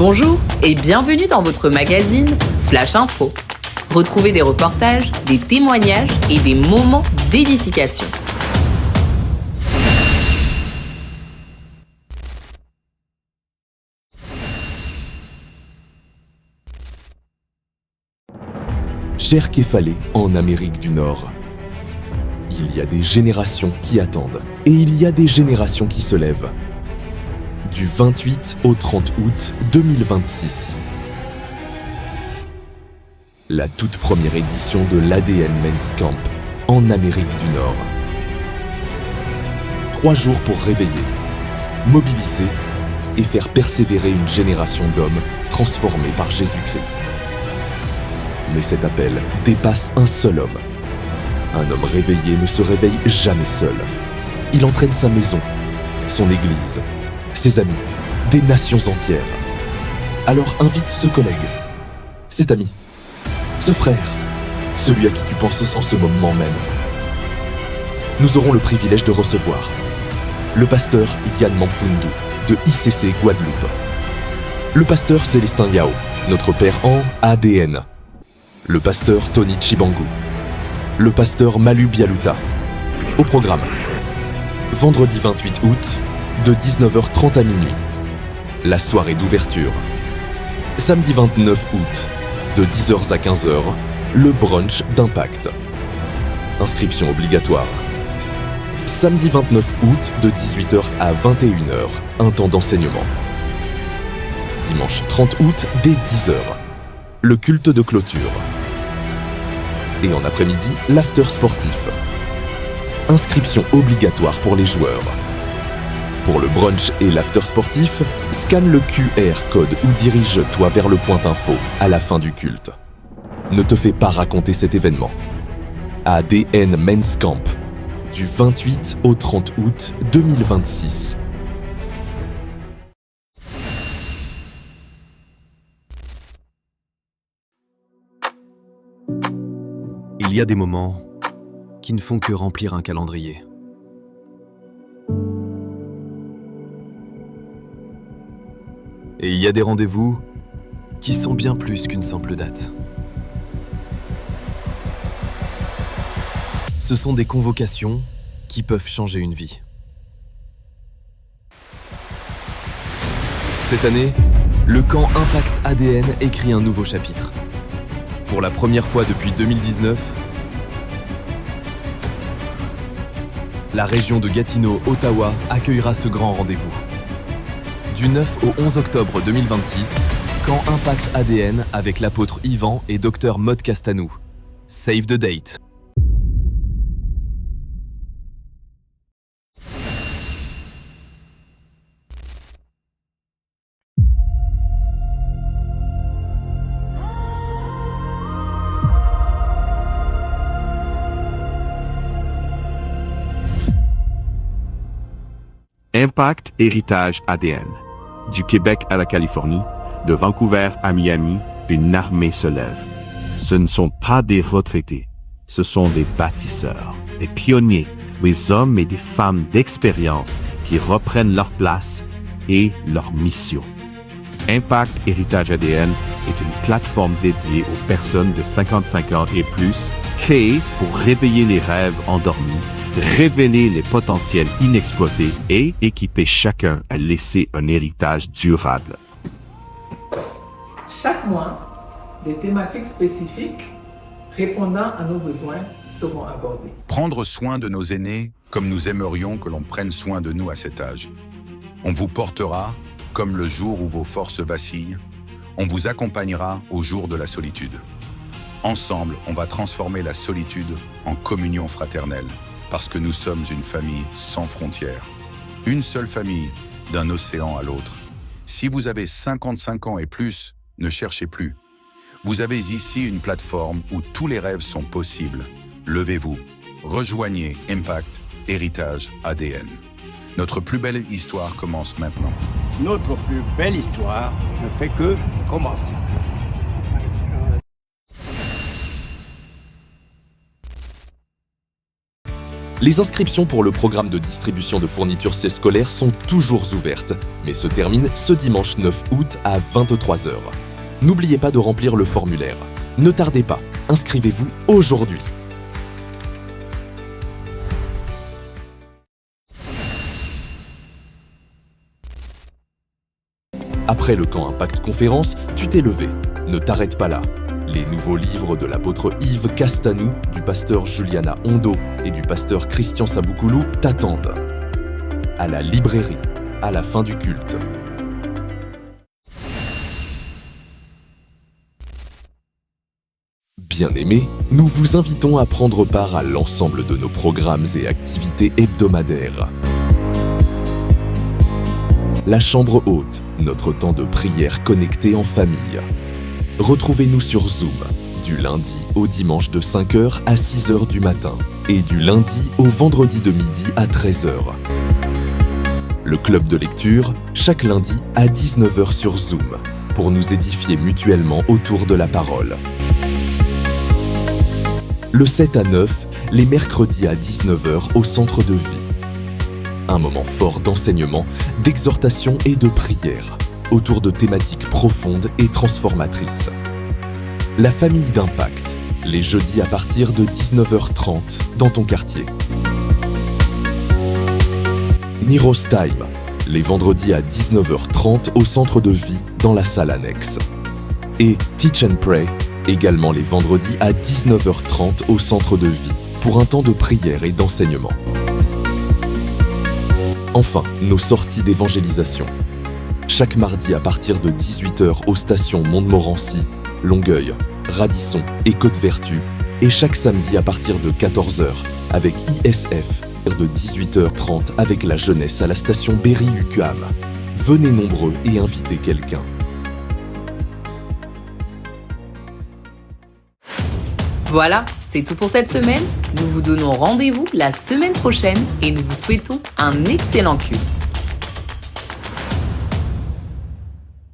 Bonjour et bienvenue dans votre magazine Flash Info. Retrouvez des reportages, des témoignages et des moments d'édification. Cher Kéfalé, en Amérique du Nord. Il y a des générations qui attendent et il y a des générations qui se lèvent. Du 28 au 30 août 2026. La toute première édition de l'ADN Men's Camp en Amérique du Nord. 3 jours pour réveiller, mobiliser et faire persévérer une génération d'hommes transformés par Jésus-Christ. Mais cet appel dépasse un seul homme. Un homme réveillé ne se réveille jamais seul. Il entraîne sa maison, son église, ses amis, des nations entières. Alors invite ce collègue, cet ami, ce frère, celui à qui tu penses en ce moment même. Nous aurons le privilège de recevoir le pasteur Yann Mamfoundou de ICC Guadeloupe, le pasteur Célestin Yao, notre père en ADN, le pasteur Tony Chibangu, le pasteur Malu Bialuta. Au programme, vendredi 28 août, de 19h30 à minuit, la soirée d'ouverture. Samedi 29 août, de 10h à 15h, le brunch d'Impact. Inscription obligatoire. Samedi 29 août, de 18h à 21h, un temps d'enseignement. Dimanche 30 août, dès 10h, le culte de clôture. Et en après-midi, l'after sportif. Inscription obligatoire pour les joueurs. Pour le brunch et l'after sportif, scanne le QR code ou dirige-toi vers le point info à la fin du culte. Ne te fais pas raconter cet événement. ADN Men's Camp, du 28 au 30 août 2026. Il y a des moments qui ne font que remplir un calendrier. Et il y a des rendez-vous qui sont bien plus qu'une simple date. Ce sont des convocations qui peuvent changer une vie. Cette année, le camp Impact ADN écrit un nouveau chapitre. Pour la première fois depuis 2019, la région de Gatineau-Ottawa accueillera ce grand rendez-vous. Du 9 au 11 octobre 2026, camp Impact ADN avec l'apôtre Yvan et Dr Maud Castanou. Save the date. Impact Héritage ADN. Du Québec à la Californie, de Vancouver à Miami, une armée se lève. Ce ne sont pas des retraités, ce sont des bâtisseurs, des pionniers, des hommes et des femmes d'expérience qui reprennent leur place et leur mission. Impact Héritage ADN est une plateforme dédiée aux personnes de 55 ans et plus, créée pour réveiller les rêves endormis, révéler les potentiels inexploités et équiper chacun à laisser un héritage durable. Chaque mois, des thématiques spécifiques répondant à nos besoins seront abordées. Prendre soin de nos aînés comme nous aimerions que l'on prenne soin de nous à cet âge. On vous portera comme le jour où vos forces vacillent. On vous accompagnera au jour de la solitude. Ensemble, on va transformer la solitude en communion fraternelle. Parce que nous sommes une famille sans frontières. Une seule famille, d'un océan à l'autre. Si vous avez 55 ans et plus, ne cherchez plus. Vous avez ici une plateforme où tous les rêves sont possibles. Levez-vous, rejoignez Impact Héritage ADN. Notre plus belle histoire commence maintenant. Notre plus belle histoire ne fait que commencer. Les inscriptions pour le programme de distribution de fournitures scolaires sont toujours ouvertes, mais se terminent ce dimanche 9 août à 23h. N'oubliez pas de remplir le formulaire. Ne tardez pas, inscrivez-vous aujourd'hui. Après le camp Impact Conférence, tu t'es levé. Ne t'arrête pas là. Les nouveaux livres de l'apôtre Yves Castanou, du pasteur Juliana Hondo et du pasteur Christian Saboukoulou t'attendent. À la librairie, à la fin du culte. Bien-aimés, nous vous invitons à prendre part à l'ensemble de nos programmes et activités hebdomadaires. La chambre haute, notre temps de prière connecté en famille. Retrouvez-nous sur Zoom, du lundi au dimanche de 5h à 6h du matin et du lundi au vendredi de midi à 13h. Le club de lecture, chaque lundi à 19h sur Zoom, pour nous édifier mutuellement autour de la parole. Le 7 à 9, les mercredis à 19h au centre de vie. Un moment fort d'enseignement, d'exhortation et de prière, autour de thématiques profondes et transformatrices. La famille d'Impact, les jeudis à partir de 19h30 dans ton quartier. Niros Time, les vendredis à 19h30 au centre de vie dans la salle annexe. Et Teach and Pray, également les vendredis à 19h30 au centre de vie, pour un temps de prière et d'enseignement. Enfin, nos sorties d'évangélisation. Chaque mardi à partir de 18h aux stations Montmorency, Longueuil, Radisson et Côte-Vertu, et chaque samedi à partir de 14h avec ISF, de 18h30 avec la jeunesse à la station Berry-UQAM. Venez nombreux et invitez quelqu'un. Voilà, c'est tout pour cette semaine. Nous vous donnons rendez-vous la semaine prochaine et nous vous souhaitons un excellent culte.